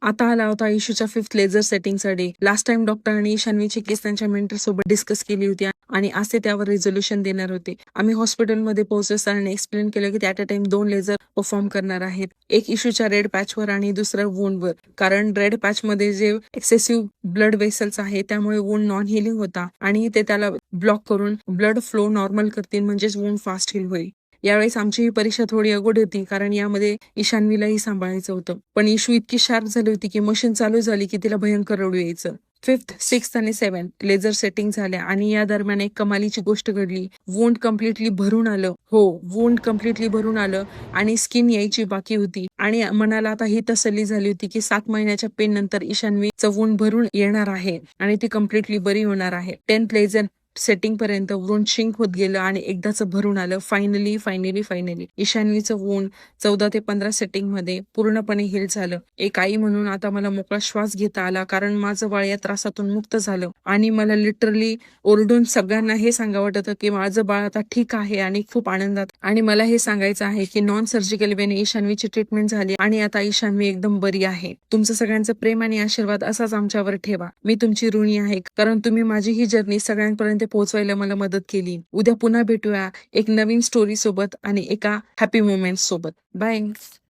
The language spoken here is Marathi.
आता आला होता इशूच्या 5th लेझर सेटिंगचा डे. लास्ट टाइम डॉक्टरांनी ईशान्वीची केस त्यांच्या मेंटर सोबत डिस्कस केली होती आणि आज ते त्यावर रिझोल्युशन देणार होते. आम्ही हॉस्पिटलमध्ये पोहोचलो. सरांनी एक्सप्लेन केलं की at a time 2 laser perform करणार आहेत. एक इशूच्या रेड पॅचवर आणि दुसरं वुंडवर. कारण रेड पॅचमध्ये जे एक्सेसिव्ह ब्लड वेसल्स आहे त्यामुळे वुंड नॉन हिलिंग होता आणि ते त्याला ब्लॉक करून ब्लड फ्लो नॉर्मल करतील, म्हणजेच वुंड फास्ट हील होईल. यावेळेस आमची ही परीक्षा थोडी अवघड होती कारण यामध्ये ईशान्वीलाही सांभाळायचं होतं. पण इशू इतकी शार्प झाली होती की मशीन चालू झाली की तिला भयंकर रडू यायचं. 5th, 6th आणि 7th लेझर सेटिंग झाल्या आणि या दरम्यान एक कमालीची गोष्ट घडली. वुंड कम्प्लिटली भरून आलं. वुंड कम्प्लिटली भरून आलं आणि स्किन यायची बाकी होती आणि मनाला आता ही तसल्ली झाली होती की 7 महिन्याच्या पेन नंतर ईशान्वीचं वुंड भरून येणार आहे आणि ती कम्प्लिटली बरी होणार आहे. 10th लेझर सेटिंग पर्यंत वुंड शिंक होत गेलं आणि एकदाच भरून आलं. फायनली ईशान्वीचं वुंड 14 ते 15 सेटिंग मध्ये पूर्णपणे हील झालं. एक आई म्हणून आता मला मोकळा श्वास घेता आला कारण माझं बाळ या त्रासातून मुक्त झालं आणि मला लिटरली ओरडून सगळ्यांना हे सांगा वाटत की माझं बाळ आता ठीक आहे आणि खूप आनंदात. आणि मला हे सांगायचं आहे की नॉन सर्जिकल वेने ईशान्वीची ट्रीटमेंट झाली आणि आता ईशान्वी एकदम बरी आहे. तुमचं सगळ्यांचं प्रेम आणि आशीर्वाद असाच आमच्यावर ठेवा. मी तुमची ऋणी आहे कारण तुम्ही माझी ही जर्नी सगळ्यांपर्यंत पोहोचवायला मला मदत केली. उद्या पुन्हा भेटूया एक नवीन स्टोरी सोबत आणि एका हॅपी मोमेंट सोबत. बाय.